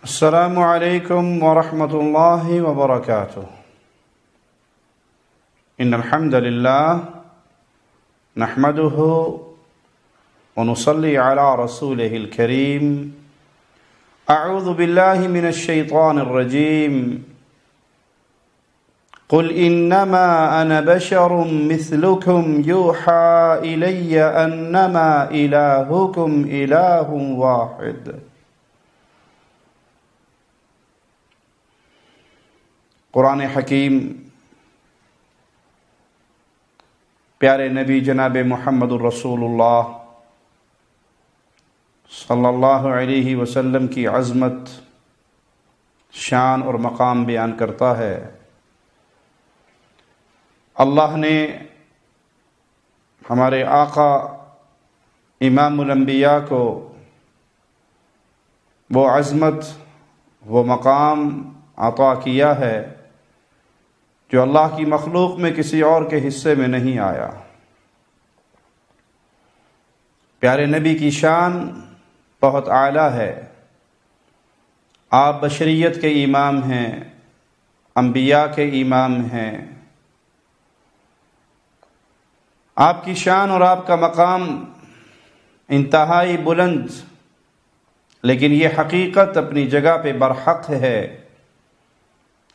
السلام علیکم ورحمۃ اللہ وبرکاتہ۔ ان الحمد للہ نحمده ونصلی علی رسولہ الکریم۔ اعوذ باللہ من الشیطان الرجیم۔ قل انما انا بشر مثلکم یوحى الی انما الہکم الہ واحد۔ قرآن حکیم پیارے نبی جناب محمد الرسول اللہ صلی اللہ علیہ وسلم کی عظمت، شان اور مقام بیان کرتا ہے۔ اللہ نے ہمارے آقا امام الانبیاء کو وہ عظمت، وہ مقام عطا کیا ہے جو اللہ کی مخلوق میں کسی اور کے حصے میں نہیں آیا۔ پیارے نبی کی شان بہت اعلیٰ ہے۔ آپ بشریت کے امام ہیں، انبیاء کے امام ہیں۔ آپ کی شان اور آپ کا مقام انتہائی بلند، لیکن یہ حقیقت اپنی جگہ پہ برحق ہے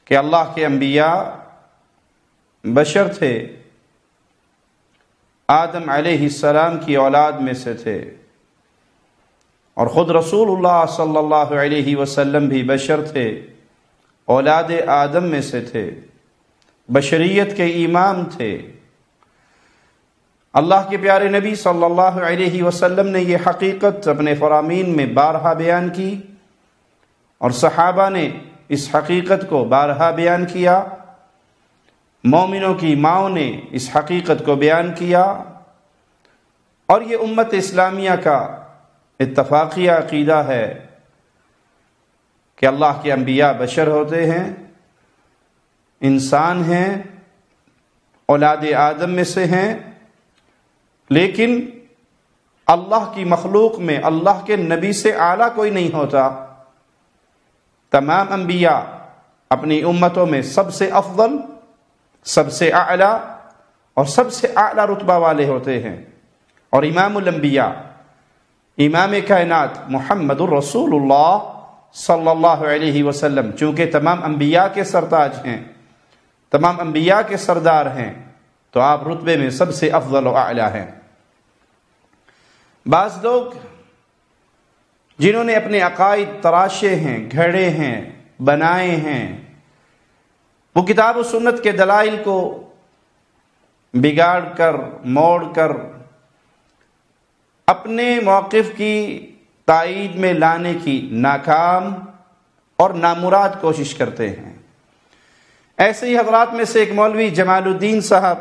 کہ اللہ کے انبیاء بشر تھے، آدم علیہ السلام کی اولاد میں سے تھے، اور خود رسول اللہ صلی اللہ علیہ وسلم بھی بشر تھے، اولاد آدم میں سے تھے، بشریت کے امام تھے۔ اللہ کے پیارے نبی صلی اللہ علیہ وسلم نے یہ حقیقت اپنے فرامین میں بارہا بیان کی، اور صحابہ نے اس حقیقت کو بارہا بیان کیا، مومنوں کی ماؤں نے اس حقیقت کو بیان کیا، اور یہ امت اسلامیہ کا اتفاقی عقیدہ ہے کہ اللہ کے انبیاء بشر ہوتے ہیں، انسان ہیں، اولاد آدم میں سے ہیں، لیکن اللہ کی مخلوق میں اللہ کے نبی سے اعلیٰ کوئی نہیں ہوتا۔ تمام انبیاء اپنی امتوں میں سب سے افضل، سب سے اعلیٰ اور سب سے اعلیٰ رتبہ والے ہوتے ہیں، اور امام الانبیاء، امام کائنات محمد الرسول اللہ صلی اللہ علیہ وسلم چونکہ تمام انبیاء کے سرتاج ہیں، تمام انبیاء کے سردار ہیں، تو آپ رتبے میں سب سے افضل و اعلیٰ ہیں۔ بعض لوگ جنہوں نے اپنے عقائد تراشے ہیں، گھڑے ہیں، بنائے ہیں، وہ کتاب و سنت کے دلائل کو بگاڑ کر، موڑ کر اپنے موقف کی تائید میں لانے کی ناکام اور نامراد کوشش کرتے ہیں۔ ایسے ہی حضرات میں سے ایک مولوی جمال الدین صاحب،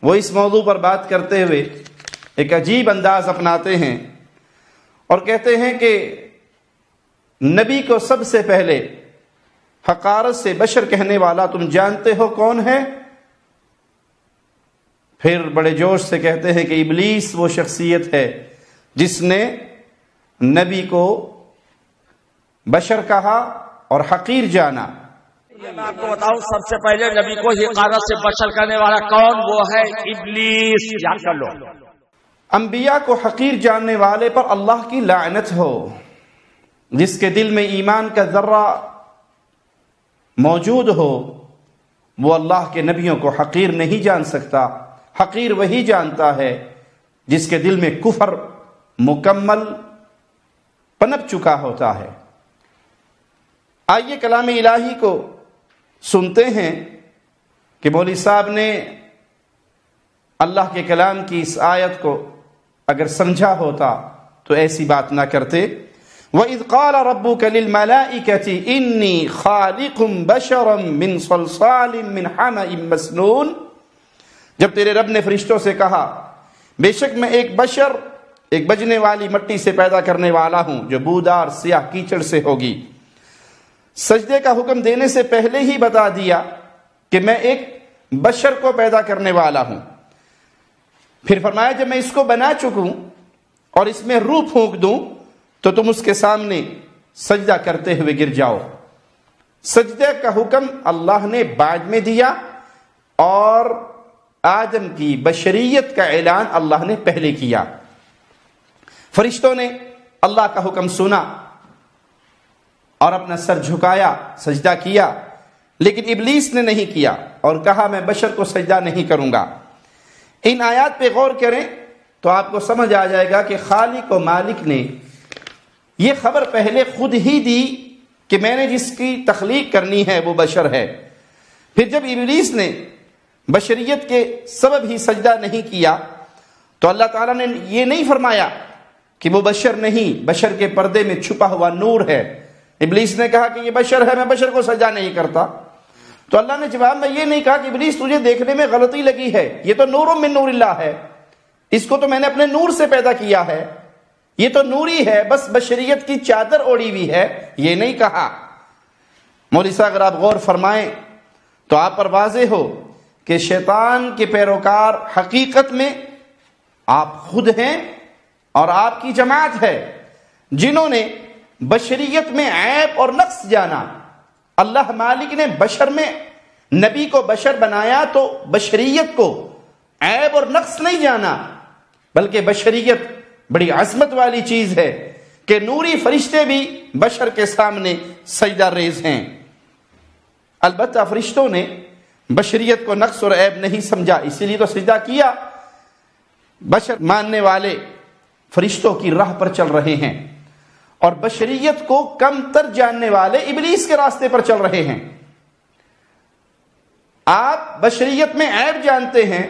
وہ اس موضوع پر بات کرتے ہوئے ایک عجیب انداز اپناتے ہیں اور کہتے ہیں کہ نبی کو سب سے پہلے حقارت سے بشر کہنے والا تم جانتے ہو کون ہے؟ پھر بڑے جوش سے کہتے ہیں کہ ابلیس وہ شخصیت ہے جس نے نبی کو بشر کہا اور حقیر جانا۔ میں آپ کو بتاؤں، سب سے پہلے نبی کو حقارت سے بشر کرنے والا کون؟ وہ ہے ابلیس۔ یاد کر لو، انبیاء کو حقیر جاننے والے پر اللہ کی لعنت ہو۔ جس کے دل میں ایمان کا ذرہ موجود ہو وہ اللہ کے نبیوں کو حقیر نہیں جان سکتا۔ حقیر وہی جانتا ہے جس کے دل میں کفر مکمل پنپ چکا ہوتا ہے۔ آئیے کلام الہی کو سنتے ہیں کہ مولوی صاحب نے اللہ کے کلام کی اس آیت کو اگر سمجھا ہوتا تو ایسی بات نہ کرتے۔ وَإِذْ قَالَ رَبُّكَ لِلْمَلَائِكَةِ إِنِّي خَالِقٌ بَشَرًا مِّن صَلْصَالٍ مِّنْ حَمَإٍ مَسْنُونٍ، جب تیرے رب نے فرشتوں سے کہا بے شک میں ایک بشر، ایک بجنے والی مٹی سے پیدا کرنے والا ہوں جو بودار سیاہ کیچڑ سے ہوگی، سجدے کا حکم دینے سے پہلے ہی بتا دیا کہ میں ایک بشر کو پیدا کرنے والا ہوں۔ پھر فرمایا جب میں اس کو بنا چکوں اور اس میں روح پھونک دوں تو تم اس کے سامنے سجدہ کرتے ہوئے گر جاؤ۔ سجدے کا حکم اللہ نے بعد میں دیا اور آدم کی بشریت کا اعلان اللہ نے پہلے کیا۔ فرشتوں نے اللہ کا حکم سنا اور اپنا سر جھکایا، سجدہ کیا، لیکن ابلیس نے نہیں کیا اور کہا میں بشر کو سجدہ نہیں کروں گا۔ ان آیات پہ غور کریں تو آپ کو سمجھ آ جائے گا کہ خالق و مالک نے یہ خبر پہلے خود ہی دی کہ میں نے جس کی تخلیق کرنی ہے وہ بشر ہے۔ پھر جب ابلیس نے بشریت کے سبب ہی سجدہ نہیں کیا تو اللہ تعالیٰ نے یہ نہیں فرمایا کہ وہ بشر نہیں، بشر کے پردے میں چھپا ہوا نور ہے۔ ابلیس نے کہا کہ یہ بشر ہے، میں بشر کو سجدہ نہیں کرتا۔ تو اللہ نے جواب میں یہ نہیں کہا کہ ابلیس تجھے دیکھنے میں غلطی لگی ہے، یہ تو نور من نور اللہ ہے، اس کو تو میں نے اپنے نور سے پیدا کیا ہے، یہ تو نوری ہے، بس بشریت کی چادر اوڑی ہوئی ہے، یہ نہیں کہا۔ مولوی صاحب اگر آپ غور فرمائیں تو آپ پر واضح ہو کہ شیطان کے پیروکار حقیقت میں آپ خود ہیں اور آپ کی جماعت ہے، جنہوں نے بشریت میں عیب اور نقص جانا۔ اللہ مالک نے بشر میں نبی کو بشر بنایا تو بشریت کو عیب اور نقص نہیں جانا، بلکہ بشریت بڑی عظمت والی چیز ہے کہ نوری فرشتے بھی بشر کے سامنے سجدہ ریز ہیں۔ البتہ فرشتوں نے بشریت کو نقص اور عیب نہیں سمجھا، اسی لیے تو سجدہ کیا۔ بشر ماننے والے فرشتوں کی راہ پر چل رہے ہیں اور بشریت کو کم تر جاننے والے ابلیس کے راستے پر چل رہے ہیں۔ آپ بشریت میں عیب جانتے ہیں،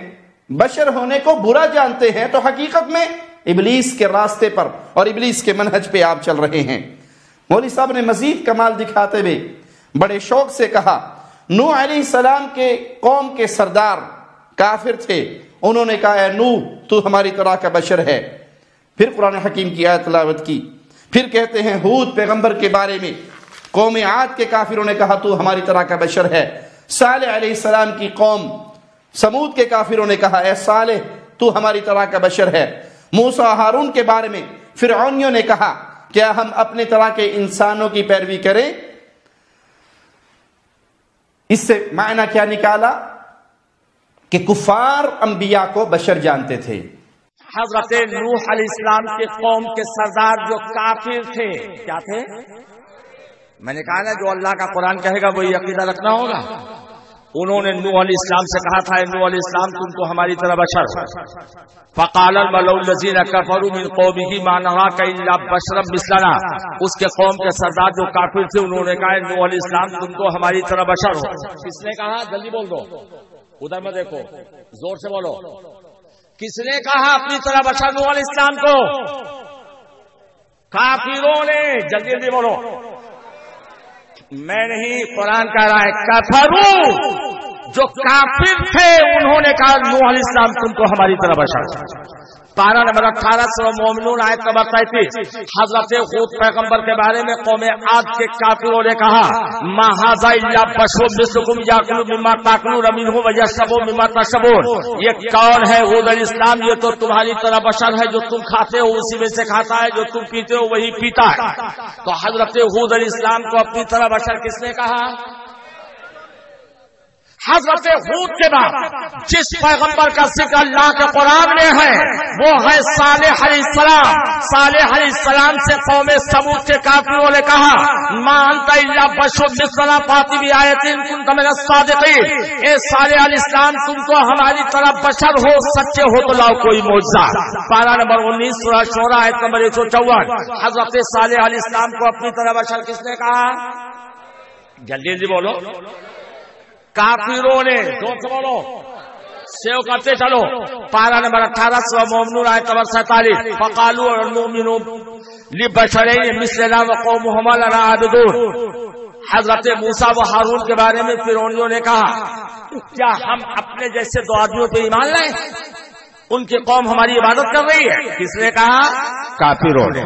بشر ہونے کو برا جانتے ہیں، تو حقیقت میں ابلیس کے راستے پر اور ابلیس کے منہج پہ آپ چل رہے ہیں۔ مولوی صاحب نے مزید کمال دکھاتے ہوئے بڑے شوق سے کہا، نوح علیہ السلام کے قوم کے سردار کافر تھے، انہوں نے کہا اے نوح تو ہماری طرح کا بشر ہے۔ پھر قرآن حکیم کی آیت تلاوت کی۔ پھر کہتے ہیں ہود پیغمبر کے بارے میں قوم عاد کے کافروں نے کہا تو ہماری طرح کا بشر ہے۔ صالح علیہ السلام کی قوم سمود کے کافروں نے کہا اے صالح تو ہماری طرح کا بشر ہے۔ موسیٰ ہارون کے بارے میں فرعونیوں نے کہا کیا ہم اپنے طرح کے انسانوں کی پیروی کریں؟ اس سے معنی کیا نکالا کہ کفار انبیاء کو بشر جانتے تھے۔ حضرت نوح علیہ السلام کے قوم کے سردار جو کافر تھے کیا تھے؟ میں نے کہا نا جو اللہ کا قرآن کہے گا وہی عقیدہ رکھنا ہوگا۔ انہوں نے نوح علیہ السلام سے کہا تھا نوح علیہ السلام تم تو ہماری طرح بشر۔ فقال الملأ الذین کفروا من قومه ما نراک الا بشرا مثلنا، اس کے قوم کے سردار جو کافر تھے انہوں نے کہا نوح علیہ السلام تم تو ہماری طرح بشر ہو۔ کس نے کہا؟ جلدی بول دو، ادھر میں دیکھو، زور سے بولو۔ کس نے کہا اپنی طرح بشر نوح علیہ السلام کو؟ کافروں نے۔ جلدی جلدی بولو۔ میں نہیں، قرآن کہہ رہا ہے کفروا، جو کافر تھے انہوں نے کہا نوح علیہ السلام تم تو ہماری طرح بشر۔ پارہ نمبر 18 سورہ مومنون آیت نمبر 33۔ حضرت ہود پیغمبر کے بارے میں قوم عاد کے کافروں نے کہا ما ھذا الا بشر مثلکم یاکل مما تاکلون منہ ویشرب مما تشربون، یہ کون ہے؟ ہود علیہ السلام یہ تو تمہاری طرح بشر ہے، جو تم کھاتے ہو اسی میں سے کھاتا ہے، جو تم پیتے ہو وہی پیتا ہے۔ تو حضرت ہود علیہ السلام کو اپنی طرح بشر کس نے کہا؟ حضرت ہود کے بعد جس پیغمبر کا ذکر اللہ کے قرآن میں ہے وہ ہے صالح علیہ السلام۔ صالح علیہ السلام سے قوم سمود کے کافروں نے کہا ما انت الا بشر مثلنا فأت بآیۃ ان کنت من الصادقین، اے صالح علیہ السلام تم تو ہماری طرح بشر ہو، سچے ہو تو لاؤ کوئی معجزہ۔ پارہ نمبر 19 سورہ شعراء آیت نمبر 154۔ حضرت صالح علیہ السلام کو اپنی طرح بشر کس نے کہا؟ جلدی جلدی بولو۔ کافروں نے۔ زور سے بولو، سیو کرتے چلو۔ پارہ نمبر 18 سورہ مومنون آیت نمبر 47۔ فقالوا نؤمن لبشرین مثلنا وقومهما لنا عابدون۔ حضرت موسیٰ و ہارون کے بارے میں فرعونیوں نے کہا کیا ہم اپنے جیسے دو آدمیوں پہ ایمان لائیں؟ ان کی قوم ہماری عبادت کر رہی ہے۔ کس نے کہا؟ کافروں نے۔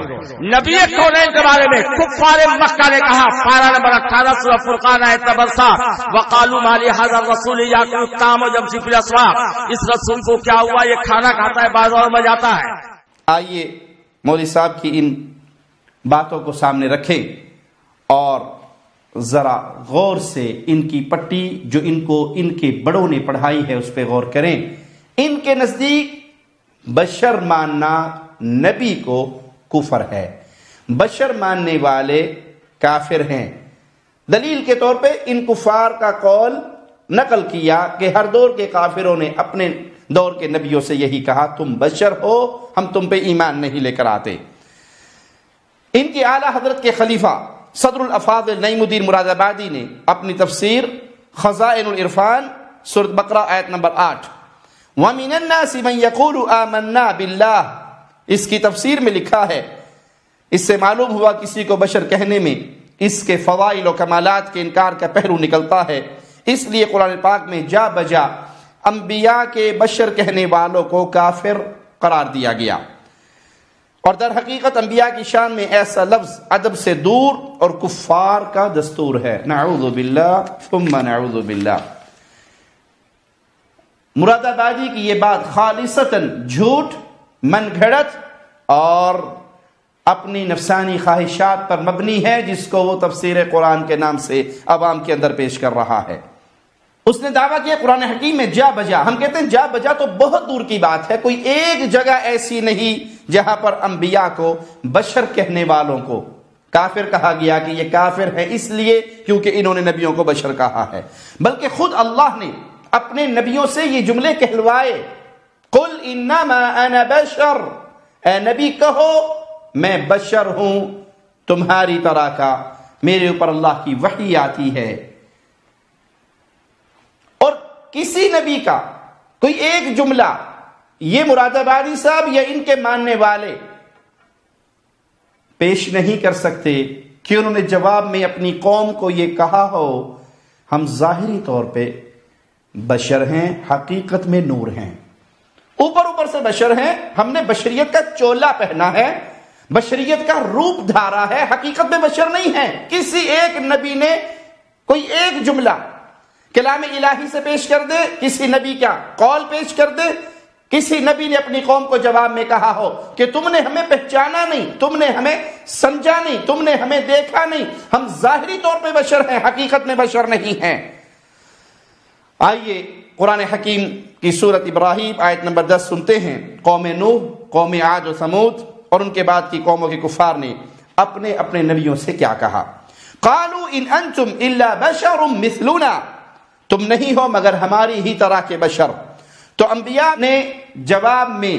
نبی کونین کے بارے میں کفار مکہ نے کہا، پارہ نمبر 18 سورہ فرقان آیت نمبر 7، وقالوا ما لهذا الرسول یاکل الطعام ویمشی فی الاسواق، اس رسول کو کیا ہوا یہ کھانا کھاتا ہے بازاروں میں جاتا ہے۔ آئیے مولوی صاحب کی ان باتوں کو سامنے رکھیں اور ذرا غور سے ان کی پٹی جو ان کے بڑوں نے پڑھائی ہے اس پہ غور کریں۔ ان کے نزدیک بشر ماننا نبی کو کفر ہے، بشر ماننے والے کافر ہیں۔ دلیل کے طور پہ ان کفار کا قول نقل کیا کہ ہر دور کے کافروں نے اپنے دور کے نبیوں سے یہی کہا، تم بشر ہو، ہم تم پہ ایمان نہیں لے کر آتے۔ ان کی اعلیٰ حضرت کے خلیفہ صدر الافاضل نعیم الدین مراد آبادی نے اپنی تفسیر خزائن العرفان سورۃ بقرہ آیت نمبر 8 وَمِنَ النَّاسِ مَن يَقُولُ آمَنَّا بِاللَّهِ، اس کی تفسیر میں لکھا ہے، اس سے معلوم ہوا کسی کو بشر کہنے میں اس کے فضائل و کمالات کے انکار کا پہلو نکلتا ہے، اس لیے قرآن پاک میں جا بجا انبیاء کے بشر کہنے والوں کو کافر قرار دیا گیا، اور در حقیقت انبیاء کی شان میں ایسا لفظ ادب سے دور اور کفار کا دستور ہے۔ نعوذ باللہ ثم نعوذ باللہ۔ مراد آبادی کی یہ بات خالصتاً جھوٹ، من گھڑت اور اپنی نفسانی خواہشات پر مبنی ہے، جس کو وہ تفسیر قرآن کے نام سے عوام کے اندر پیش کر رہا ہے۔ اس نے دعویٰ کیا قرآن حکیم میں جا بجا، ہم کہتے ہیں جا بجا تو بہت دور کی بات ہے، کوئی ایک جگہ ایسی نہیں جہاں پر انبیاء کو بشر کہنے والوں کو کافر کہا گیا کہ یہ کافر ہے اس لیے کیونکہ انہوں نے نبیوں کو بشر کہا ہے، بلکہ خود اللہ نے اپنے نبیوں سے یہ جملے کہلوائے، قل انما انا بشر، اے نبی کہو میں بشر ہوں تمہاری طرح کا، میرے اوپر اللہ کی وحی آتی ہے۔ اور کسی نبی کا کوئی ایک جملہ یہ مراد آبادی صاحب یا ان کے ماننے والے پیش نہیں کر سکتے کہ انہوں نے جواب میں اپنی قوم کو یہ کہا ہو، ہم ظاہری طور پہ بشر ہیں، حقیقت میں نور ہیں، اوپر سے بشر ہیں، ہم نے بشریت کا چولا پہنا ہے، بشریت کا روپ دھارا ہے، حقیقت میں بشر نہیں ہے۔ کسی ایک نبی نے کوئی ایک جملہ کلام الہی سے پیش کر دے، کسی نبی کا قول پیش کر دے، کسی نبی نے اپنی قوم کو جواب میں کہا ہو کہ تم نے ہمیں پہچانا نہیں، تم نے ہمیں سمجھا نہیں، تم نے ہمیں دیکھا نہیں، ہم ظاہری طور پہ بشر ہیں، حقیقت میں بشر نہیں ہیں۔ آئیے قرآن حکیم کی سورۃ ابراہیم آیت نمبر 10 سنتے ہیں۔ قوم نوح، قوم عاد و ثمود اور ان کے بعد کی قوموں کے کفار نے اپنے اپنے نبیوں سے کیا کہا؟ قالوا ان انتم الا بشر مثلنا، تم نہیں ہو مگر ہماری ہی طرح کے بشر۔ تو انبیاء نے جواب میں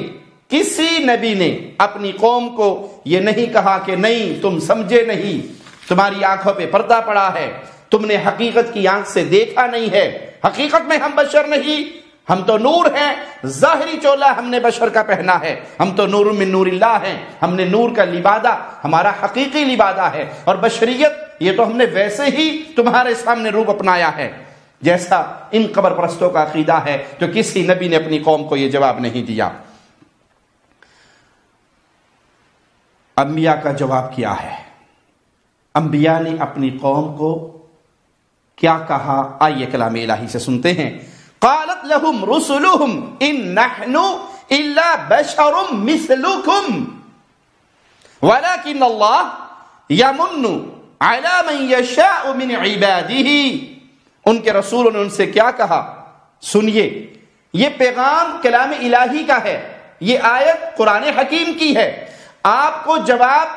کسی نبی نے اپنی قوم کو یہ نہیں کہا کہ نہیں تم سمجھے نہیں، تمہاری آنکھوں پہ پردہ پڑا ہے، تم نے حقیقت کی آنکھ سے دیکھا نہیں ہے، حقیقت میں ہم بشر نہیں، ہم تو نور ہیں، ظاہری چولا ہم نے بشر کا پہنا ہے، ہم تو نور من نور اللہ ہیں، ہم نے نور کا لبادہ ہمارا حقیقی لبادہ ہے، اور بشریت یہ تو ہم نے ویسے ہی تمہارے سامنے روپ اپنایا ہے جیسا ان قبر پرستوں کا عقیدہ ہے۔ تو کسی نبی نے اپنی قوم کو یہ جواب نہیں دیا۔ انبیاء کا جواب کیا ہے؟ انبیاء نے اپنی قوم کو کیا کہا؟ آئیے کلام الہی سے سنتے ہیں۔ قالت لهم رسلهم ان نحن الا بشر مثلكم ولكن الله يمن على من يشاء من عباده۔ ان کے رسولوں نے ان سے کیا کہا؟ سنیے، یہ پیغام کلام الہی کا ہے، یہ آیت قرآن حکیم کی ہے، آپ کو جواب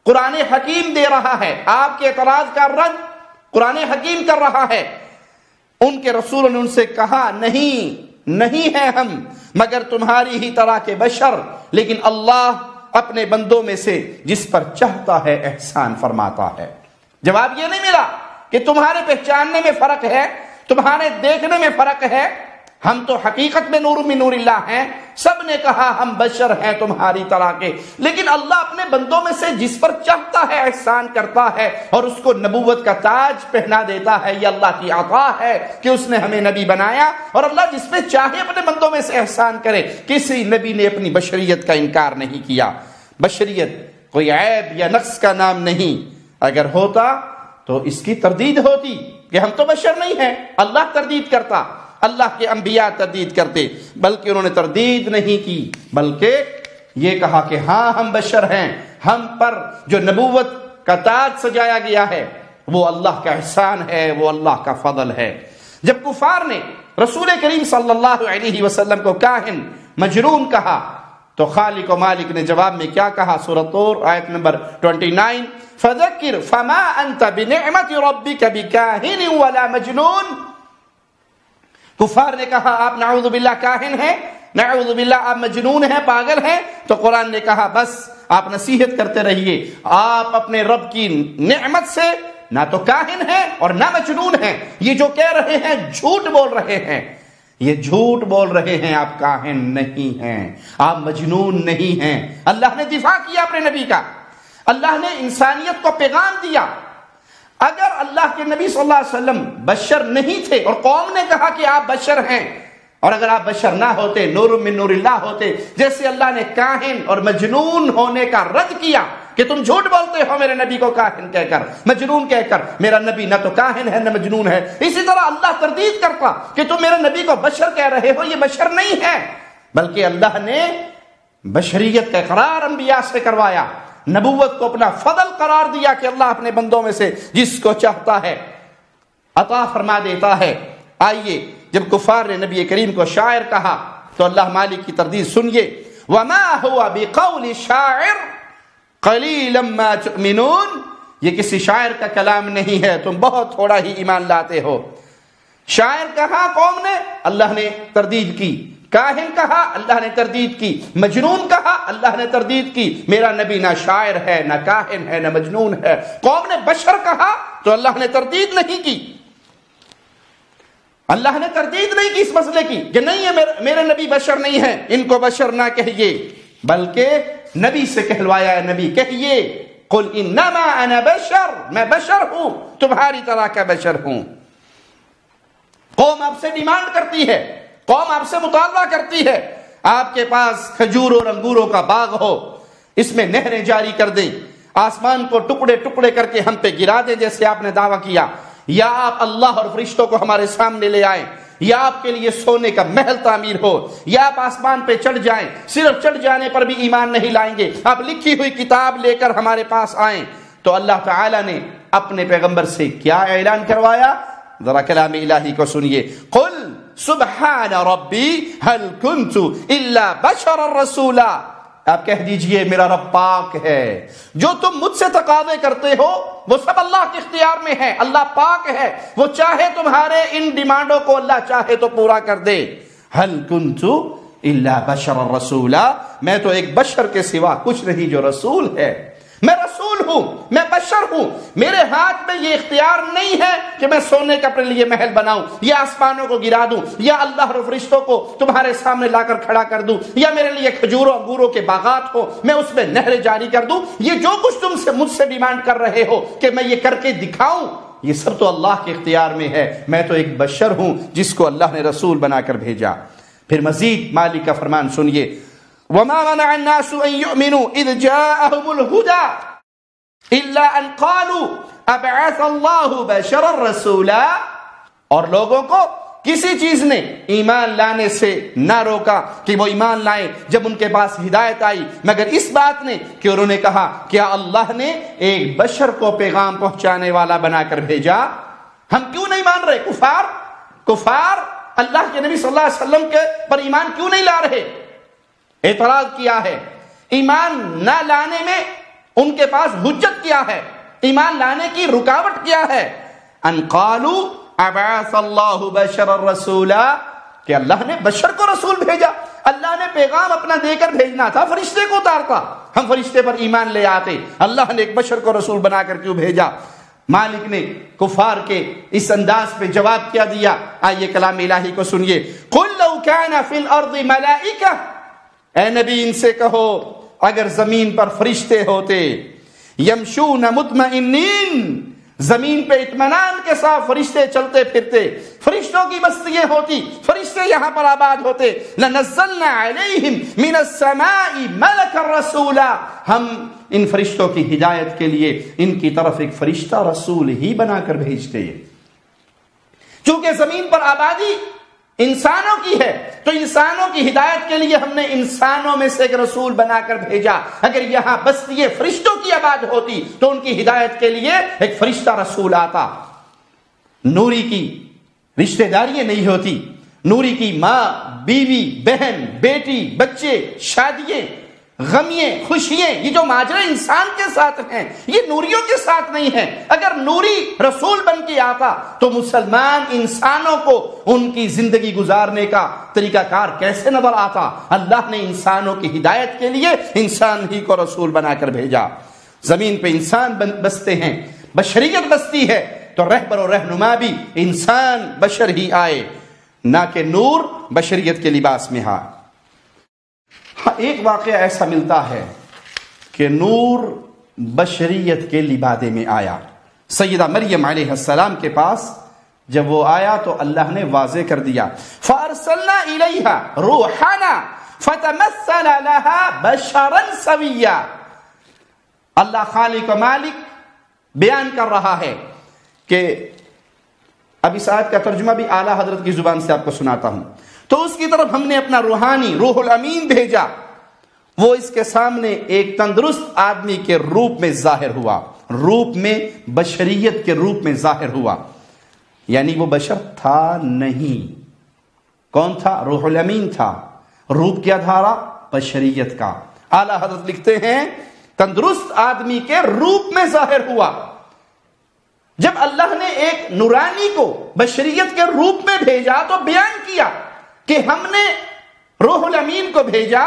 قرآن حکیم دے رہا ہے، آپ کے اعتراض کا رد قرآن حکیم کر رہا ہے۔ ان کے رسولوں نے ان سے کہا نہیں ہے ہم مگر تمہاری ہی طرح کے بشر، لیکن اللہ اپنے بندوں میں سے جس پر چاہتا ہے احسان فرماتا ہے۔ جواب یہ نہیں ملا کہ تمہارے پہچاننے میں فرق ہے، تمہارے دیکھنے میں فرق ہے، ہم تو حقیقت میں نور من نور اللہ ہیں۔ سب نے کہا ہم بشر ہیں تمہاری طرح کے، لیکن اللہ اپنے بندوں میں سے جس پر چاہتا ہے احسان کرتا ہے اور اس کو نبوت کا تاج پہنا دیتا ہے۔ یہ اللہ کی عطا ہے کہ اس نے ہمیں نبی بنایا، اور اللہ جس پہ چاہے اپنے بندوں میں سے احسان کرے۔ کسی نبی نے اپنی بشریت کا انکار نہیں کیا۔ بشریت کوئی عیب یا نقص کا نام نہیں، اگر ہوتا تو اس کی تردید ہوتی کہ ہم تو بشر نہیں ہیں، اللہ تردید کرتا، اللہ کے انبیاء تردید کرتے، بلکہ انہوں نے تردید نہیں کی، بلکہ یہ کہا کہ ہاں ہم بشر ہیں، ہم پر جو نبوت کا تاج سجایا گیا ہے وہ اللہ کا احسان ہے، وہ اللہ کا فضل ہے۔ جب کفار نے رسول کریم صلی اللہ علیہ وسلم کو کاہن، مجنون کہا تو خالق و مالک نے جواب میں کیا کہا؟ سورۃ طور آیت نمبر 29، فذکر فما انت بنعمت ربک بکاہن ولا مجنون۔ کفار نے کہا آپ نعوذ باللہ کاہن ہیں، نعوذ باللہ آپ مجنون ہیں، پاگل ہیں، تو قرآن نے کہا بس آپ نصیحت کرتے رہیے، آپ اپنے رب کی نعمت سے نہ تو کاہن ہیں اور نہ مجنون ہیں، یہ جو کہہ رہے ہیں جھوٹ بول رہے ہیں، یہ جھوٹ بول رہے ہیں، آپ کاہن نہیں ہیں، آپ مجنون نہیں ہیں۔ اللہ نے دفاع کیا اپنے نبی کا، اللہ نے انسانیت کو پیغام دیا۔ اگر اللہ کے نبی صلی اللہ علیہ وسلم بشر نہیں تھے اور قوم نے کہا کہ آپ بشر ہیں، اور اگر آپ بشر نہ ہوتے، نور من نور اللہ ہوتے، جیسے اللہ نے کاہن اور مجنون ہونے کا رد کیا کہ تم جھوٹ بولتے ہو میرے نبی کو کاہن کہہ کر، مجنون کہہ کر، میرا نبی نہ تو کاہن ہے نہ مجنون ہے، اسی طرح اللہ تردید کرتا کہ تم میرے نبی کو بشر کہہ رہے ہو، یہ بشر نہیں ہے، بلکہ اللہ نے بشریت کا اقرار انبیاء سے کروایا، نبوت کو اپنا فضل قرار دیا کہ اللہ اپنے بندوں میں سے جس کو چاہتا ہے عطا فرما دیتا ہے۔ آئیے، جب کفار نے نبی کریم کو شاعر کہا تو اللہ مالک کی تردید سنیے، وما هو بقول شاعر قلیلا ما تؤمنون، یہ کسی شاعر کا کلام نہیں ہے، تم بہت تھوڑا ہی ایمان لاتے ہو۔ شاعر کہا قوم نے، اللہ نے تردید کی، کاہن کہا اللہ نے تردید کی، مجنون کہا اللہ نے تردید کی، میرا نبی نہ شاعر ہے نہ کاہن ہے نہ مجنون ہے۔ قوم نے بشر کہا تو اللہ نے تردید نہیں کی، اللہ نے تردید نہیں کی اس مسئلے کی کہ نہیں ہے میرے نبی بشر نہیں ہے، ان کو بشر نہ کہیے، بلکہ نبی سے کہلوایا ہے، نبی کہیے قل انما انا بشر، میں بشر ہوں، تمہاری طرح کا بشر ہوں۔ قوم آپ سے ڈیمانڈ کرتی ہے، قوم آپ سے مطالبہ کرتی ہے، آپ کے پاس کھجور اور انگوروں کا باغ ہو، اس میں نہریں جاری کر دیں، آسمان کو ٹکڑے ٹکڑے کر کے ہم پہ گرا دیں جیسے آپ نے دعویٰ کیا، یا آپ اللہ اور فرشتوں کو ہمارے سامنے لے آئیں، یا آپ کے لیے سونے کا محل تعمیر ہو، یا آپ آسمان پہ چڑھ جائیں، صرف چڑھ جانے پر بھی ایمان نہیں لائیں گے، آپ لکھی ہوئی کتاب لے کر ہمارے پاس آئیں۔ تو اللہ تعالی نے اپنے پیغمبر سے کیا اعلان کروایا؟ ذرا کلام الہی کو سنیے، قل سبحان ربی هل كنت الا بشرا رسولا، آپ کہہ دیجئے میرا رب پاک ہے، جو تم مجھ سے تقاضے کرتے ہو وہ سب اللہ کے اختیار میں ہے، اللہ پاک ہے، وہ چاہے تمہارے ان ڈیمانڈوں کو اللہ چاہے تو پورا کر دے۔ هل كنت الا بشرا رسولا، میں تو ایک بشر کے سوا کچھ نہیں جو رسول ہے، میں رسول ہوں، میں بشر ہوں، میرے ہاتھ میں یہ اختیار نہیں ہے کہ میں سونے کا اپنے لیے محل بناؤں، یا آسمانوں کو گرا دوں، یا اللہ اور فرشتوں کو تمہارے سامنے لا کر کھڑا کر دوں، یا میرے لیے کھجوروں انگوروں کے باغات ہو، میں اس میں نہریں جاری کر دوں۔ یہ جو کچھ تم سے مجھ سے ڈیمانڈ کر رہے ہو کہ میں یہ کر کے دکھاؤں، یہ سب تو اللہ کے اختیار میں ہے، میں تو ایک بشر ہوں جس کو اللہ نے رسول بنا کر بھیجا۔ پھر مزید مالک کا فرمان سنیے، وَمَا مَنَعَ النَّاسُ أَن يُؤْمِنُوا إِذْ جَاءَهُمُ الْهُدَى إِلَّا أَن قَالُوا أَبْعَثَ اللَّهُ بَشَرًا رَسُولًا، اور لوگوں کو کسی چیز نے ایمان لانے سے نہ روکا کہ وہ ایمان لائیں جب ان کے پاس ہدایت آئی، مگر اس بات نے کہ انہوں نے کہا کیا اللہ نے ایک بشر کو پیغام پہنچانے والا بنا کر بھیجا؟ ہم کیوں نہیں مان رہے؟ کفار اللہ کے نبی صلی اللہ علیہ وسلم کے پر ایمان کیوں نہیں لا رہے؟ اعتراض کیا ہے، ایمان نہ لانے میں ان کے پاس حجت کیا ہے، ایمان لانے کی رکاوٹ کیا ہے؟ ان قالوا ابعث اللہ بشرا رسولا، کہ اللہ نے بشر کو رسول بھیجا، اللہ نے پیغام اپنا دے کر بھیجنا تھا، فرشتے کو اتارتا، ہم فرشتے پر ایمان لے آتے، اللہ نے ایک بشر کو رسول بنا کر کیوں بھیجا؟ مالک نے کفار کے اس انداز پہ جواب کیا دیا، آئیے کلام الہی کو سنیے، قل لو كان في الارض ملائکہ، اے نبی ان سے کہو اگر زمین پر فرشتے ہوتے، یمشون مطمئنین، زمین پہ اطمینان کے ساتھ فرشتے چلتے پھرتے، فرشتوں کی بستیاں ہوتی، فرشتے یہاں پر آباد ہوتے. لنزلنا علیہم من السماء ملکا رسولا، ہم ان فرشتوں کی ہدایت کے لیے ان کی طرف ایک فرشتہ رسول ہی بنا کر بھیجتے. چونکہ زمین پر آبادی انسانوں کی ہے تو انسانوں کی ہدایت کے لیے ہم نے انسانوں میں سے ایک رسول بنا کر بھیجا. اگر یہاں بستی فرشتوں کی آباد ہوتی تو ان کی ہدایت کے لیے ایک فرشتہ رسول آتا. نوری کی رشتہ داریاں نہیں ہوتی، نوری کی ماں، بیوی، بہن، بیٹی، بچے، شادیاں، غمیاں، خوشیاں، یہ جو ماجرے انسان کے ساتھ ہیں یہ نوریوں کے ساتھ نہیں ہیں. اگر نوری رسول بن کے آتا تو مسلمان انسانوں کو ان کی زندگی گزارنے کا طریقہ کار کیسے نظر آتا؟ اللہ نے انسانوں کی ہدایت کے لیے انسان ہی کو رسول بنا کر بھیجا. زمین پہ انسان بستے ہیں، بشریت بستی ہے تو رہبر و رہنما بھی انسان بشر ہی آئے، نہ کہ نور بشریت کے لباس میں ہاں. ایک واقعہ ایسا ملتا ہے کہ نور بشریت کے لبادے میں آیا. سیدہ مریم علیہ السلام کے پاس جب وہ آیا تو اللہ نے واضح کر دیا فَأَرْسَلْنَا إِلَيْهَا رُوحَنَا فَتَمَثَّلَ لَهَا بَشَرًا سَوِيًّا. اللہ خالق و مالک بیان کر رہا ہے کہ اب اس آیت کا ترجمہ بھی اعلیٰ حضرت کی زبان سے آپ کو سناتا ہوں. تو اس کی طرف ہم نے اپنا روحانی روح الامین بھیجا، وہ اس کے سامنے ایک تندرست آدمی کے روپ میں ظاہر ہوا، روپ میں بشریت کے روپ میں ظاہر ہوا. یعنی وہ بشر تھا نہیں. کون تھا؟ روح الامین تھا. روپ کیا دھارا؟ بشریت کا. اعلیٰ حضرت لکھتے ہیں تندرست آدمی کے روپ میں ظاہر ہوا. جب اللہ نے ایک نورانی کو بشریت کے روپ میں بھیجا تو بیان کیا کہ ہم نے روح الامین کو بھیجا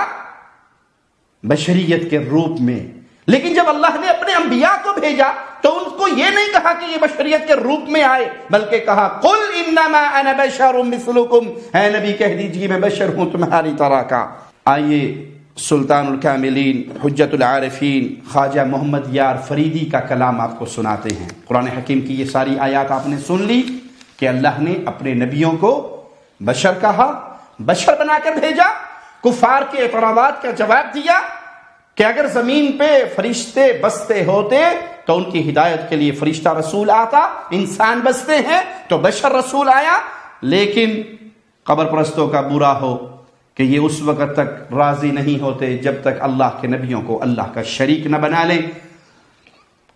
بشریت کے روپ میں. لیکن جب اللہ نے اپنے انبیاء کو بھیجا تو ان کو یہ نہیں کہا کہ یہ بشریت کے روپ میں آئے، بلکہ کہا قل انما انا بشر مثلکم، اے نبی کہہ دیجئے میں بشر ہوں تمہاری طرح کا. آئیے سلطان الکاملین حجت العارفین خواجہ محمد یار فریدی کا کلام آپ کو سناتے ہیں. قرآن حکیم کی یہ ساری آیات آپ نے سن لی کہ اللہ نے اپنے نبیوں کو بشر کہا، بشر بنا کر بھیجا. کفار کے اعتراضات کا جواب دیا کہ اگر زمین پہ فرشتے بستے ہوتے تو ان کی ہدایت کے لیے فرشتہ رسول آتا، انسان بستے ہیں تو بشر رسول آیا. لیکن قبر پرستوں کا برا ہو کہ یہ اس وقت تک راضی نہیں ہوتے جب تک اللہ کے نبیوں کو اللہ کا شریک نہ بنا لیں.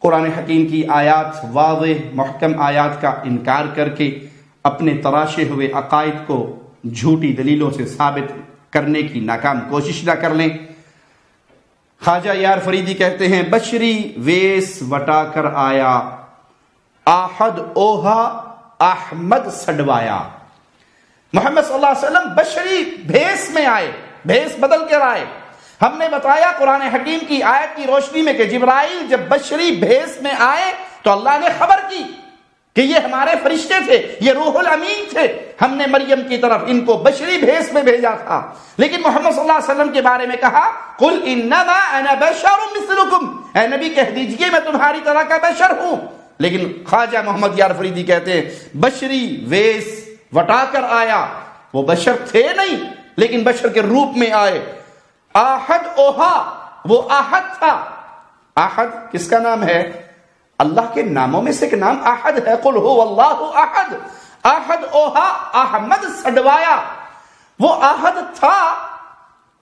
قرآن حکیم کی آیات، واضح محکم آیات کا انکار کر کے اپنے تراشے ہوئے عقائد کو جھوٹی دلیلوں سے ثابت کرنے کی ناکام کوشش نہ کر لیں. خواجہ یار فریدی کہتے ہیں بشری ویس وٹا کر آیا، آحد اوہا احمد سڈوایا. محمد صلی اللہ علیہ وسلم بشری بھیس میں آئے، بھیس بدل کر آئے. ہم نے بتایا قرآن حکیم کی آیت کی روشنی میں کہ جبرائیل جب بشری بھیس میں آئے تو اللہ نے خبر کی کہ یہ ہمارے فرشتے تھے، یہ روح الامین تھے. ہم نے مریم کی طرف ان کو بشری بھیس میں بھیجا تھا. لیکن محمد صلی اللہ علیہ وسلم کے بارے میں کہا قل انما انا بشر مثلکم، اے نبی کہہ دیجئے میں تمہاری طرح کا بشر ہوں. لیکن خواجہ محمد یار فریدی کہتے ہیں بشری ویس وٹا کر آیا، وہ بشر تھے نہیں لیکن بشر کے روپ میں آئے. آحد اوہا، وہ آحد تھا. آحد کس کا نام ہے؟ اللہ کے ناموں میں سے ایک نام احد ہے. قل هو اللہ احد. احد اوہا احمد سڈوایا، وہ احد تھا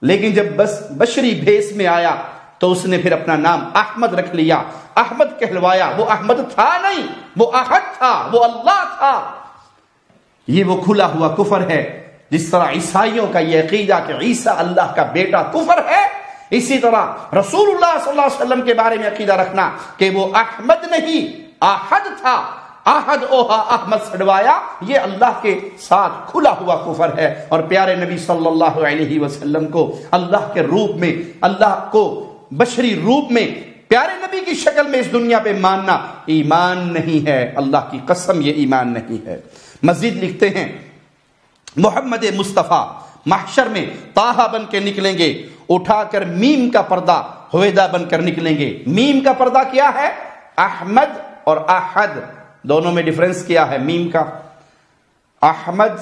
لیکن جب بس بشری بھیس میں آیا تو اس نے پھر اپنا نام احمد رکھ لیا، احمد کہلوایا. وہ احمد تھا نہیں، وہ احد تھا، وہ اللہ تھا. یہ وہ کھلا ہوا کفر ہے. جس طرح عیسائیوں کا یہ عقیدہ کہ عیسیٰ اللہ کا بیٹا کفر ہے، اسی طرح رسول اللہ صلی اللہ علیہ وسلم کے بارے میں عقیدہ رکھنا کہ وہ احمد نہیں احد تھا، احد اوہا احمد سڈوایا، یہ اللہ کے ساتھ کھلا ہوا کفر ہے. اور پیارے نبی صلی اللہ علیہ وسلم کو اللہ کے روپ میں، اللہ کو بشری روپ میں پیارے نبی کی شکل میں اس دنیا پہ ماننا ایمان نہیں ہے. اللہ کی قسم یہ ایمان نہیں ہے. مزید لکھتے ہیں محمد مصطفیٰ محشر میں طٰہٰ بن کے نکلیں گے، اٹھا کر میم کا پردہ ہویدہ بن کر نکلیں گے. میم کا پردہ کیا ہے؟ احمد اور احد دونوں میں ڈفرنس کیا ہے میم کا؟ احمد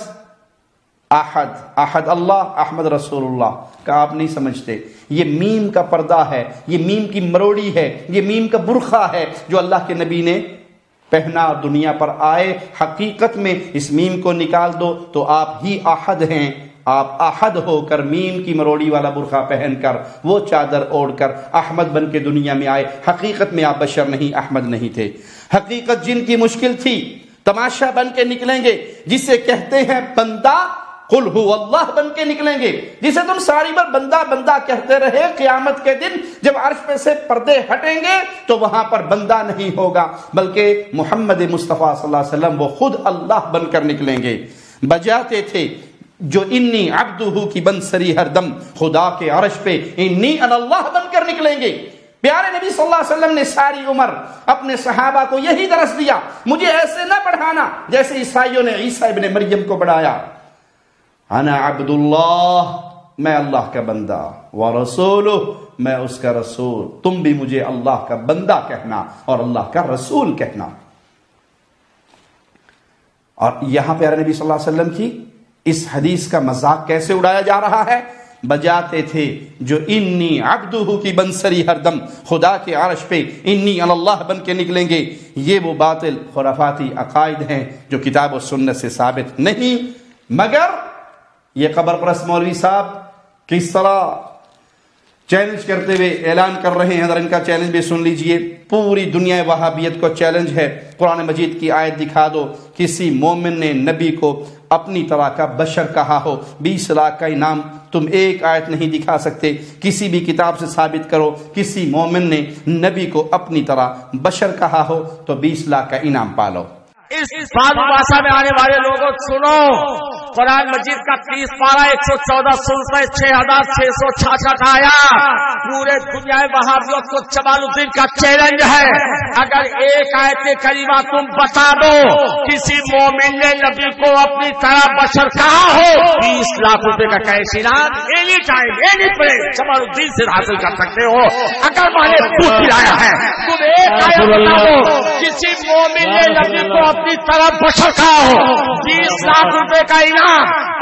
احد، احد اللہ، احمد رسول اللہ کا آپ نہیں سمجھتے. یہ میم کا پردہ ہے، یہ میم کی مروڑی ہے، یہ میم کا برقع ہے جو اللہ کے نبی نے پہنا اور دنیا پر آئے. حقیقت میں اس میم کو نکال دو تو آپ ہی احد ہیں. آپ احد ہو کر میم کی مروڑی والا برقع پہن کر وہ چادر اوڑھ کر احمد بن کے دنیا میں آئے. حقیقت میں آپ بشر نہیں، احمد نہیں تھے. حقیقت جن کی مشکل تھی تماشا بن کے نکلیں گے، جسے کہتے ہیں بندہ، قل ہو اللہ بن کے نکلیں گے، جسے تم ساری بار بندہ بندہ کہتے رہے. قیامت کے دن جب عرش پہ سے پردے ہٹیں گے تو وہاں پر بندہ نہیں ہوگا بلکہ محمد مصطفیٰ صلی اللہ علیہ وسلم وہ خود اللہ بن کر نکلیں گے. بجاتے تھے جو انی عبدہ کی بنسری ہر دم، خدا کے عرش پہ انی انا اللہ بن کر نکلیں گے. پیارے نبی صلی اللہ علیہ وسلم نے ساری عمر اپنے صحابہ کو یہی درس دیا، مجھے ایسے نہ پڑھانا جیسے عیسائیوں نے عیسیٰ ابن مریم کو پڑھایا. انا عبد اللہ، میں اللہ کا بندہ، ورسولہ، میں اس کا رسول. تم بھی مجھے اللہ کا بندہ کہنا اور اللہ کا رسول کہنا. اور یہاں پیارے نبی صلی اللہ علیہ وسلم کی اس حدیث کا مذاق کیسے اڑایا جا رہا ہے؟ بجاتے تھے جو انی عبدہ کی بنسری ہر دم، خدا کے عرش پہ انی اللہ بن کے نکلیں گے. یہ وہ باطل خرافاتی عقائد ہیں جو کتاب و سنت سے ثابت نہیں. مگر یہ قبر پرست مولوی صاحب کس طرح چیلنج کرتے ہوئے اعلان کر رہے ہیں، ذرا ان کا چیلنج بھی سن لیجئے. پوری دنیا وہابیت کو چیلنج ہے، قرآن مجید کی آیت دکھا دو کسی مومن نے نبی کو اپنی طرح کا بشر کہا ہو. 20 لاکھ کا انعام. تم ایک آیت نہیں دکھا سکتے، کسی بھی کتاب سے ثابت کرو کسی مومن نے نبی کو اپنی طرح بشر کہا ہو تو 20 لاکھ کا انعام پالو. اس بادشاہ میں آنے والے لوگوں سنو، قرآن مجید کا 30 پارہ 114 سورہ 6666 آیا. پورے دنیا وہابیت کو جمال الدین کا چیلنج ہے، اگر ایک آیت کریمہ تم بتا دو کسی مومن نے نبی کو اپنی طرح بشر کہا ہو، 20 لاکھ روپے کا کیش انعام اینی ٹائم اینی پلیس جمال الدین سے حاصل کر سکتے ہو. اگر میں نے خود دلایا ہے، تم ایک آیت بتا دو کسی مومن نے نبی کو اپنی طرح بشر کہا ہو، 20 لاکھ روپے کا انعام،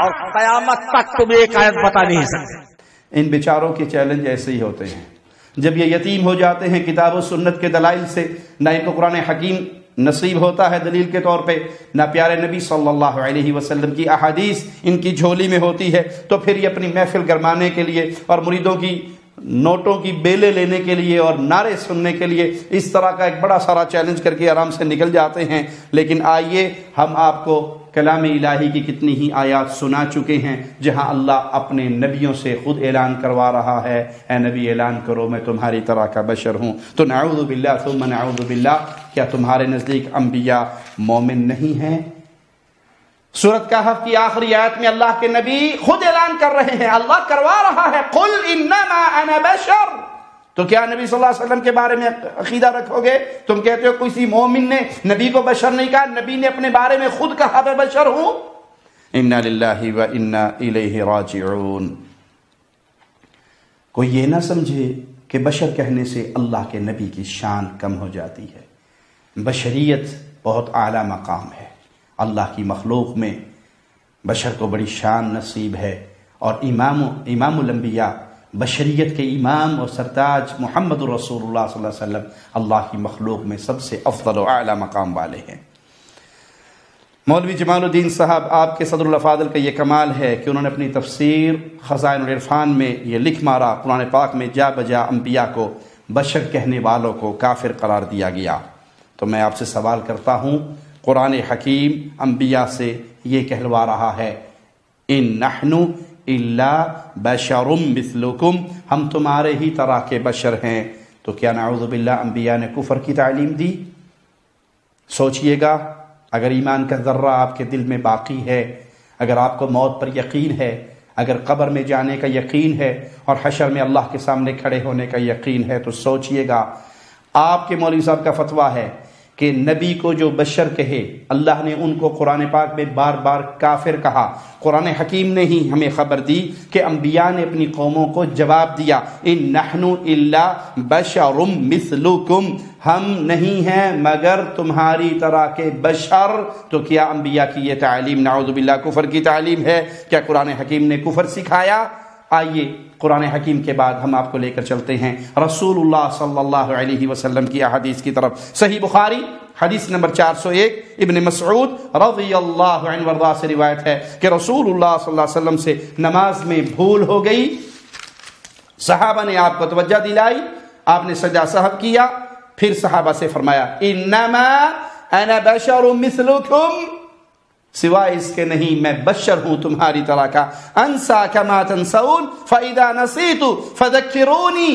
اور قیامت تک تم ایک آیت بتا نہیں سکتے. ان بیچاروں کے چیلنج ایسے ہی ہوتے ہیں. جب یہ یتیم ہو جاتے ہیں کتاب و سنت کے دلائل سے، نہ ان کو قرآن حکیم نصیب ہوتا ہے دلیل کے طور پہ، نہ پیارے نبی صلی اللہ علیہ وسلم کی احادیث ان کی جھولی میں ہوتی ہے، تو پھر یہ اپنی محفل گرمانے کے لیے اور مریدوں کی نوٹوں کی بیلے لینے کے لیے اور نعرے سننے کے لیے اس طرح کا ایک بڑا سارا چیلنج کر کے آرام سے نکل جاتے ہیں. لیکن آئیے ہم آپ کو کلام الہی کی کتنی ہی آیات سنا چکے ہیں جہاں اللہ اپنے نبیوں سے خود اعلان کروا رہا ہے، اے نبی اعلان کرو میں تمہاری طرح کا بشر ہوں. تو نعوذ باللہ ثم نعوذ باللہ، کیا تمہارے نزدیک انبیاء مومن نہیں ہیں؟ سورۃ کہف کی آخری آیت میں اللہ کے نبی خود اعلان کر رہے ہیں، اللہ کروا رہا ہے، قل انما انا بشر. تو کیا نبی صلی اللہ علیہ وسلم کے بارے میں عقیدہ رکھو گے؟ تم کہتے ہو کسی مومن نے نبی کو بشر نہیں کہا، نبی نے اپنے بارے میں خود کہا میں بشر ہوں. انا للہ و انا الیہ راجعون. کوئی یہ نہ سمجھے کہ بشر کہنے سے اللہ کے نبی کی شان کم ہو جاتی ہے. بشریت بہت اعلیٰ مقام ہے. اللہ کی مخلوق میں بشر کو بڑی شان نصیب ہے، اور امام الانبیاء، بشریت کے امام اور سرتاج محمد رسول اللہ صلی اللہ علیہ وسلم اللہ کی مخلوق میں سب سے افضل و اعلیٰ مقام والے ہیں. مولوی جمال الدین صاحب آپ کے صدر الافاضل کا یہ کمال ہے کہ انہوں نے اپنی تفسیر خزائن العرفان میں یہ لکھ مارا، قرآن پاک میں جا بجا انبیاء کو بشر کہنے والوں کو کافر قرار دیا گیا. تو میں آپ سے سوال کرتا ہوں، قرآن حکیم انبیاء سے یہ کہلوا رہا ہے ان نحن الا بشر مثلکم، ہم تمہارے ہی طرح کے بشر ہیں. تو کیا نعوذ باللہ انبیاء نے کفر کی تعلیم دی؟ سوچئے گا، اگر ایمان کا ذرہ آپ کے دل میں باقی ہے، اگر آپ کو موت پر یقین ہے، اگر قبر میں جانے کا یقین ہے اور حشر میں اللہ کے سامنے کھڑے ہونے کا یقین ہے، تو سوچئے گا آپ کے مولوی صاحب کا فتویٰ ہے کہ نبی کو جو بشر کہے، اللہ نے ان کو قرآن پاک میں بار بار کافر کہا۔ قرآن حکیم نے ہی ہمیں خبر دی کہ انبیاء نے اپنی قوموں کو جواب دیا، ان نحن الا بشر مثلکم، ہم نہیں ہیں مگر تمہاری طرح کے بشر۔ تو کیا انبیاء کی یہ تعلیم نعوذ باللہ کفر کی تعلیم ہے؟ کیا قرآن حکیم نے کفر سکھایا؟ آئیے قرآن حکیم کے بعد ہم آپ کو لے کر چلتے ہیں رسول اللہ صلی اللہ علیہ وسلم کی احادیث کی طرف۔ صحیح بخاری حدیث نمبر 401 ابن مسعود رضی اللہ عنہ وارضاہ سے روایت ہے کہ رسول اللہ صلی اللہ علیہ وسلم سے نماز میں بھول ہو گئی، صحابہ نے آپ کو توجہ دلائی، آپ نے سجدہ سہو کیا، پھر صحابہ سے فرمایا انما انا بشر مثلکم، سوائے اس کے نہیں میں بشر ہوں تمہاری طرح کا، انسا کما تنسون فاذا نسیت فذکرونی،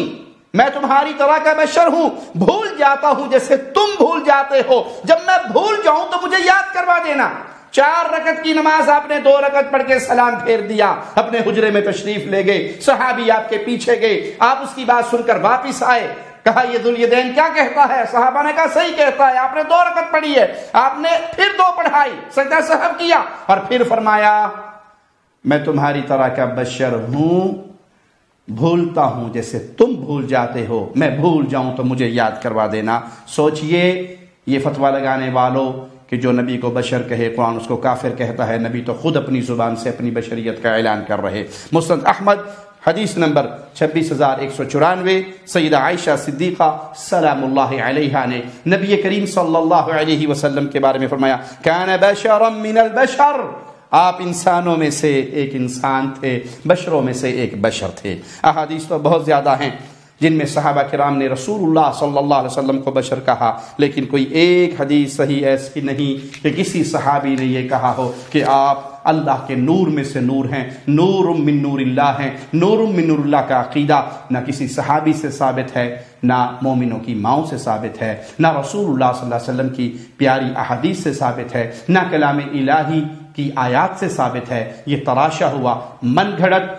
میں تمہاری طرح کا بشر ہوں، بھول جاتا ہوں جیسے تم بھول جاتے ہو، جب میں بھول جاؤں تو مجھے یاد کروا دینا۔ 4 رکعت کی نماز آپ نے 2 رکعت پڑھ کے سلام پھیر دیا، اپنے حجرے میں تشریف لے گئے، صحابی آپ کے پیچھے گئے، آپ اس کی بات سن کر واپس آئے، کہا یہ ذوالیدین کیا کہتا ہے؟ صحابہ نے کہا صحیح کہتا ہے، آپ نے 2 رکعت پڑھی ہے، آپ نے پھر 2 پڑھائی، سجدہ سہو کیا، اور پھر فرمایا میں تمہاری طرح کا بشر ہوں، بھولتا ہوں جیسے تم بھول جاتے ہو، میں بھول جاؤں تو مجھے یاد کروا دینا۔ سوچئے یہ فتویٰ لگانے والوں کہ جو نبی کو بشر کہے قرآن اس کو کافر کہتا ہے، نبی تو خود اپنی زبان سے اپنی بشریت کا اعلان کر رہے۔ مسند احمد حدیث نمبر 26194 سیدہ عائشہ صدیقہ سلام اللہ علیہا نے نبی کریم صلی اللہ علیہ وسلم کے بارے میں فرمایا کان بشرا من البشر، آپ انسانوں میں سے ایک انسان تھے، بشروں میں سے ایک بشر تھے۔ احادیث تو بہت زیادہ ہیں جن میں صحابہ کرام نے رسول اللہ صلی اللہ علیہ وسلم کو بشر کہا، لیکن کوئی ایک حدیث صحیح ایسی نہیں کہ کسی صحابی نے یہ کہا ہو کہ آپ اللہ کے نور میں سے نور ہیں، نور من نور اللہ ہیں۔ نور من نور اللہ کا عقیدہ نہ کسی صحابی سے ثابت ہے، نہ مومنوں کی ماؤں سے ثابت ہے، نہ رسول اللہ صلی اللہ علیہ وسلم کی پیاری احادیث سے ثابت ہے، نہ کلام الہی کی آیات سے ثابت ہے۔ یہ تراشا ہوا من گھڑت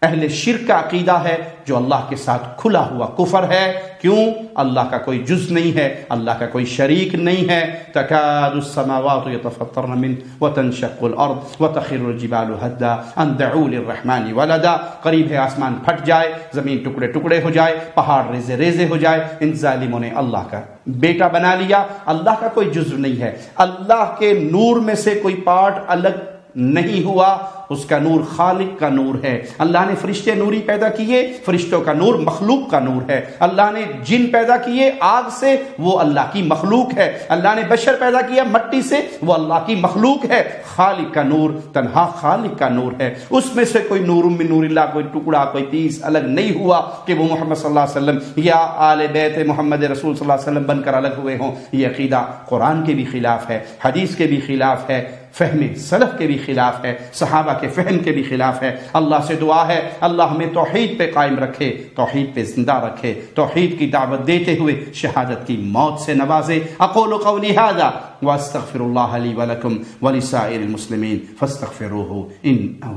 اہل شرک کا عقیدہ ہے جو اللہ کے ساتھ کھلا ہوا کفر ہے۔ کیوں؟ اللہ کا کوئی جز نہیں ہے، اللہ کا کوئی شریک نہیں ہے۔ تکاد السماوات یتفطرن من وتنشق الارض وتخر الجبال هدا ان دعوا للرحمن ولدا، قریب ہے آسمان پھٹ جائے، زمین ٹکڑے ٹکڑے ہو جائے، پہاڑ ریزے ریزے ہو جائے۔ ان ظالموں نے اللہ کا بیٹا بنا لیا، اللہ کا کوئی جزو نہیں ہے، اللہ کے نور میں سے کوئی پارٹ الگ نہیں ہوا، اس کا نور خالق کا نور ہے۔ اللہ نے فرشتے نوری پیدا کیے، فرشتوں کا نور مخلوق کا نور ہے۔ اللہ نے جن پیدا کیے آگ سے، وہ اللہ کی مخلوق ہے۔ اللہ نے بشر پیدا کیا مٹی سے، وہ اللہ کی مخلوق ہے۔ خالق کا نور تنہا خالق کا نور ہے، اس میں سے کوئی نور من نور اللہ، کوئی ٹکڑا کوئی پیس الگ نہیں ہوا کہ وہ محمد صلی اللہ علیہ وسلم یا آل بیت محمد رسول صلی اللہ علیہ وسلم بن کر الگ ہوئے ہوں۔ یہ عقیدہ قرآن کے بھی خلاف ہے، حدیث کے بھی خلاف ہے، فہم سلف کے بھی خلاف ہے، صحابہ کے فہم کے بھی خلاف ہے۔ اللہ سے دعا ہے اللہ ہمیں توحید پہ قائم رکھے، توحید پہ زندہ رکھے، توحید کی دعوت دیتے ہوئے شہادت کی موت سے نوازے۔ اقول قولی ھذا واستغفر اللہ لی ولکم ولسائر المسلمین فاستغفروہ انہ